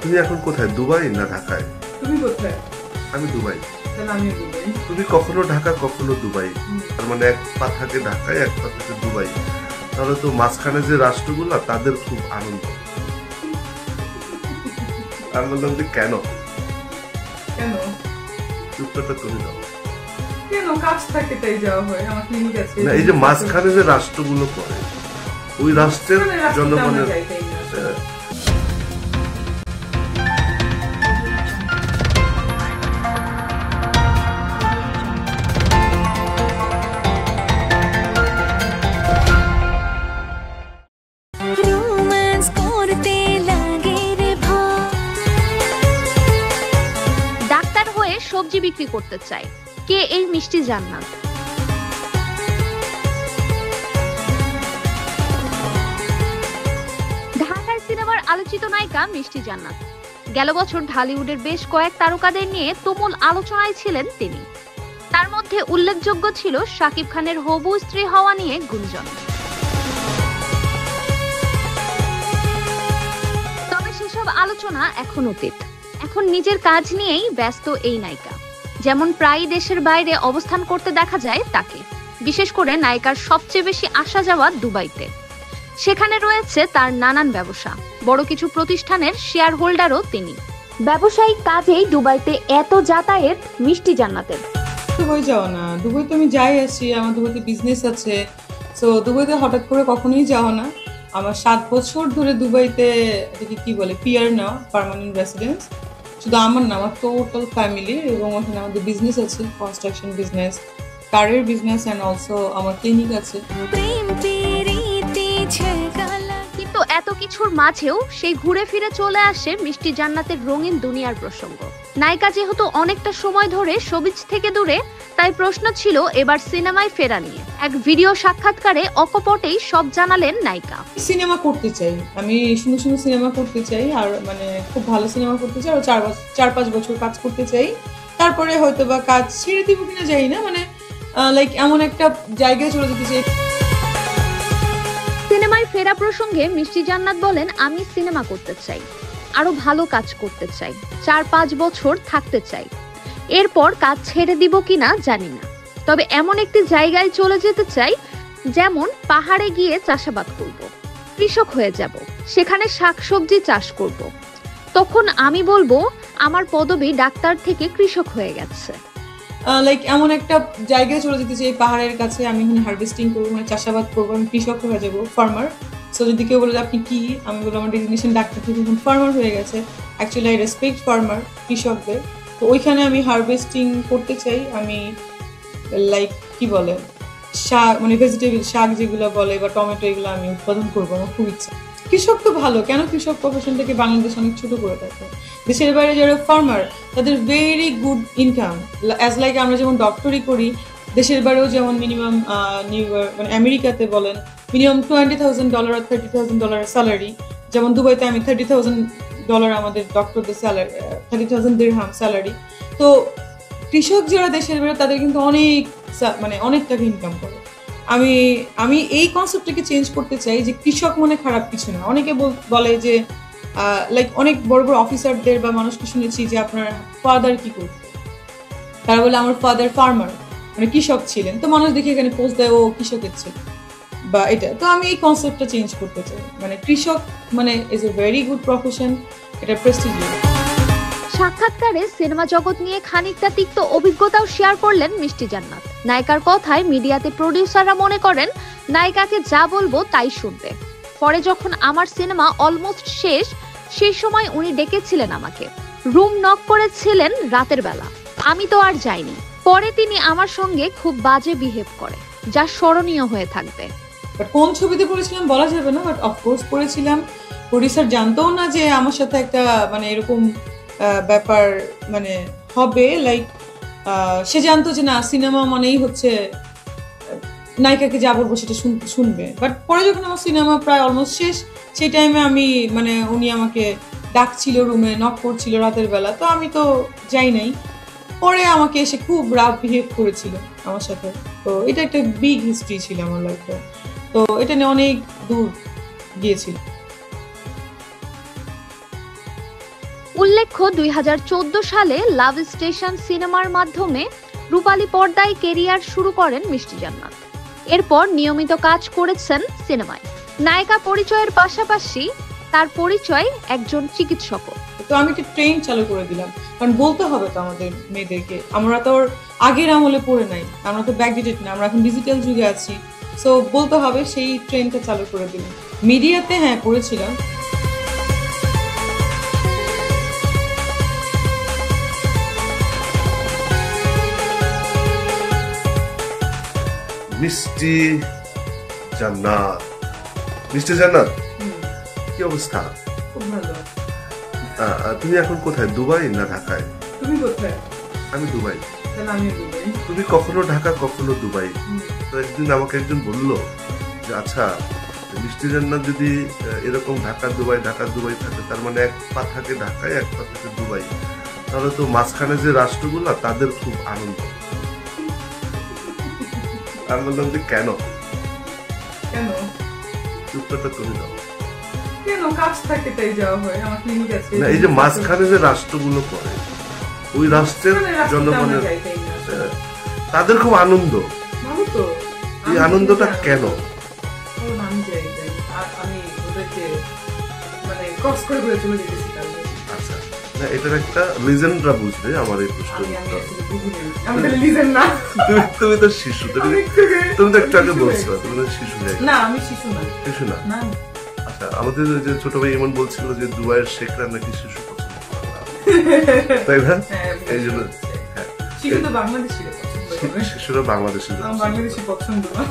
তুমি এখন কোথায়, দুবাই না ঢাকায়? তুমি কোথায়? আমি দুবাই। তাহলে আমিও দুবাই। তুমি কখনো ঢাকা কখনো দুবাই, তার মানে এক পা থাকে ঢাকায় এক পা থাকে দুবাই। তাহলে তো মাঝখানে যে রাষ্ট্রগুলো তাদের খুব আনন্দ। আমি বললাম যে কেন কেন উত্তরটা তুমি দাও। কেন কাজ থাকে তাই যাওয়া হয়, আমার ক্লিনিক আছে। না, এই যে মাঝখানে যে রাষ্ট্রগুলো পড়ে ওই রাষ্ট্রের জনগণের ডাক্তার হয়ে সবজি বিক্রি করতে চায়, কে এই মিষ্টি জান্নাত? ঢাকার সিনেমার আলোচিত নায়িকা মিষ্টি জান্নাত। গেল বছর ঢালিউডের বেশ কয়েক তারকাদের নিয়ে তুমুল আলোচনায় ছিলেন তিনি। তার মধ্যে উল্লেখযোগ্য ছিল শাকিব খানের হবু স্ত্রী হওয়া নিয়ে গুঞ্জন। তবে সেসব আলোচনা এখন অতীত। এখন নিজের কাজ নিয়েই ব্যস্ত এই নায়িকা। যেমন প্রায় দেশের বাইরে অবস্থান করতে দেখা যায় তাকে, বিশেষ করে নায়িকার সবচেয়ে বেশি আসা যাওয়া দুবাইতে। সেখানে রয়েছে তার নানান ব্যবসা, বড় কিছু প্রতিষ্ঠানের শেয়ার হোল্ডারও তিনি। ব্যবসায়িক কাজেই দুবাইতে এত যাতায়াত মিষ্টি জান্নাতের। দুবাই যাওয়া না, দুবাই তো আমি যাই আসি, আমার দুবাইতে বিজনেস আছে। সো দুবাইতে হঠাৎ করে কখনোই যাওয়া না। আমার 7 বছর ধরে দুবাইতে এটাকে কি বলে পিআর না, পার্মানেন্ট রেসিডেন্স। শুধু আমার না, আমার টোটাল ফ্যামিলির। এবং ওখানে আমাদের বিজনেস আছে, কনস্ট্রাকশন বিজনেস, কারের বিজনেস, অ্যান্ড অলসো আমার ক্লিনিক আছে। কিন্তু এত কিছুর মাঝেও সেই ঘুরে ফিরে চলে আসে মিষ্টি জান্নাতের রঙিন দুনিয়ার প্রসঙ্গ। নায়িকা যেহেতু অনেকটা সময় ধরে শোবিজ থেকে দূরে, তাই প্রশ্ন ছিল এবার সিনেমায় ফেরা নিয়ে। এক ভিডিও সাক্ষাৎকারে অকপটেই সব জানালেন নায়িকা। সিনেমা করতে চাই আমি, সুন্দর সুন্দর সিনেমা করতে চাই, আর মানে খুব ভালো সিনেমা করতে চাই, আর 4-5 বছর কাজ করতে চাই। তারপরে হয়তো বা কাজ ছেড়ে দিব কিনা যাই না, মানে লাইক এমন একটা জায়গায় চলে যেতে চাই। সিনেমায় ফেরা প্রসঙ্গে মিষ্টি জান্নাত বলেন, আমি সিনেমা করতে চাই, আরো ভালো কাজ করতে চাই, 4-5 বছর থাকতে চাই। এরপর কাজ ছেড়ে দিব কিনা জানি না, তবে এমন একটি জায়গায় চলে যেতে চাই যেমন পাহাড়ে গিয়ে চাষাবাদ করব, কৃষক হয়ে যাব, সেখানে শাকসবজি চাষ করব। তখন আমি বলবো আমার পদবি ডাক্তার থেকে কৃষক হয়ে গেছে। লাইক এমন একটা জায়গায় চলে যেতে চাই পাহাড়ের কাছে, আমি এখানে হারভেস্টিং করবো, মানে চাষাবাদ করবো, আমি কৃষক হয়ে যাবো, ফার্মার। সো যদি কেউ বলে আপনি কি, আমি বলবো আমার ডেজিগনেশন ডাক্তার থেকে এখন ফার্মার হয়ে গেছে। অ্যাকচুয়ালি আই রেসপেক্ট ফার্মার, কৃষকদের। তো ওইখানে আমি হারভেস্টিং করতে চাই। আমি লাইক কি বলে শাক, মানে ভেজিটেবল শাক যেগুলো বলে বা টমেটো, এগুলো আমি উৎপাদন করবো, আমার খুব ইচ্ছা। কৃষক তো ভালো, কেন কৃষক প্রফেশনটাকে বাংলাদেশ অনেক ছোট করে থাকে। দেশের বাইরে যারা ফার্মার তাদের very good income, as like আমরা যেমন ডক্টরি করি, দেশের বাইরেও যেমন মিনিমাম মানে আমেরিকাতে বলেন মিনিমাম $20,000 আর $30,000 স্যালারি। যেমন দুবাইতে আমি $30,000 আমাদের ডক্টরদের স্যালারি, 30,000 দিরহাম স্যালারি। তো কৃষক যারা দেশের বাইরে তাদের কিন্তু অনেক টাকা ইনকাম করে। আমি এই কনসেপ্টটাকে চেঞ্জ করতে চাই যে কৃষক মানে খারাপ কিছু না। অনেকে বলে যে লাইক অনেক বড় বড় অফিসারদের বা মানুষকে শুনেছি যে আপনার ফাদার কি করতে, তারা বলে আমার ফাদার ফার্মার, মানে কৃষক ছিলেন। তো মানুষ দেখে এখানে পোস্ট দেয় ও কৃষকের ছিল বা এটা। তো আমি এই কনসেপ্টটা চেঞ্জ করতে চাই, মানে কৃষক মানে is a very good profession, এটা প্রেস্টিজিয়াস। সাক্ষাৎকারে সিনেমা জগৎ নিয়ে খানিকটা তিক্ত অভিজ্ঞতাও শেয়ার করলেন মিষ্টি জান্নাত। নায়িকার কথায় মিডিয়াতে প্রডিউসাররা মনে করেন নায়িকাকে যা বলবো তাই শুনবে। পরে যখন আমার সিনেমা অলমোস্ট শেষ, সেই সময় উনি ডেকেছিলেন আমাকে, রুম নক করেছিলেন রাতের বেলা, আমি তো আর যাইনি। পরে তিনি আমার সঙ্গে খুব বাজে বিহেভ করে, যা স্মরণীয় হয়ে থাকবে। কোন ছবিতে করেছিলাম বলা যাবে না, বাট অফকোর্স করেছিলাম। প্রডিউসার জানতো না যে আমার সাথে একটা মানে এরকম ব্যাপার মানে হবে। লাইক সে জানতো যে না, সিনেমা মানেই হচ্ছে নায়িকাকে যা বলবো সেটা শুনবে। বাট পরে যখন আমার সিনেমা প্রায় অলমোস্ট শেষ, সেই টাইমে আমি মানে উনি আমাকে ডাকছিল, রুমে নক করছিল রাতের বেলা, তো আমি তো যাই নাই। পরে আমাকে এসে খুব রাফ বিহেভ করেছিল আমার সাথে। তো এটা একটা বিগ হিস্ট্রি ছিল আমার লাইফে, তো এটা নিয়ে অনেক দূর গিয়েছিল। উল্লেখ্য 2014 সালে লাভ স্টেশন সিনেমার মাধ্যমে রূপালী পর্দায় কেরিয়ার শুরু করেন মিষ্টি জান্নাত। এরপর নিয়মিত কাজ করেছেন সিনেমায়। নায়িকা পরিচয়ের পাশাপাশি তার পরিচয় একজন চিকিৎসকও। তো আমি একটা ট্রেন চালু করে দিলাম, কারণ বলতে হবে তো আমাদের মেয়েদেরকে, আমরা তো ওর আগের আমলে পড়ে নাই, আমরা তো ব্যাকডেটেড না, আমরা এখন ডিজিটাল যুগে আছি। সো বলতে হবে, সেই ট্রেনটা চালু করে দিলাম। মিডিয়াতে হ্যাঁ করেছিলাম। মিষ্টি জান্নাত, মিষ্টি জান্নাত, কি অবস্থা? খুব ভালো। তুমি এখন কোথায়, দুবাই না ঢাকায়? তুমি কোথায়? আমি দুবাই। তাহলে আমিও দুবাই। তুমি কখনো ঢাকা কখনো দুবাই। তো একদিন আমাকে একজন বললো যে আচ্ছা, মিষ্টি জান্নাত যদি এরকম ঢাকা দুবাই থাকে, তার মানে এক পা থাকে ঢাকায়, এক পা থাকে দুবাই, তাহলে তো মাঝখানে যে রাষ্ট্রগুলা তাদের খুব আনন্দ। আমি বললাম যে কেন? কেন? উত্তরটা করে দাও। কেন? কাজ থাকে তাই যাওয়া হয়, আমার ক্লিনিক আছে। না, এই যে মাঝখানে যে রাষ্ট্রগুলো করে, ওই রাষ্ট্রের জনগণের তাদের খুব আনন্দ। ভালো তো। এই আনন্দটা কেন? আমি যাই, আমি ওদেরকে মানে ক্রস করে ঘুরে চলে যেতেছি তাহলে। আচ্ছা, না এটার একটা লিজেন্ডরা বুঝবে আমার এই প্রশ্ন। তুমি তো শিশু, তুমি তো একটু আগে বলছো তুমি তো শিশু। না, আমি শিশু না। শিশু না? আচ্ছা, আমাদের যে ছোট ভাই এমন বলছিল যে দুবাইয়ের শেখরা নাকি শিশু পছন্দ করে না, তাই না? এই জন্য শিশু তো বাংলাদেশিরা পছন্দ করে। শিশুরা বাংলাদেশি বাংলাদেশি পছন্দ না।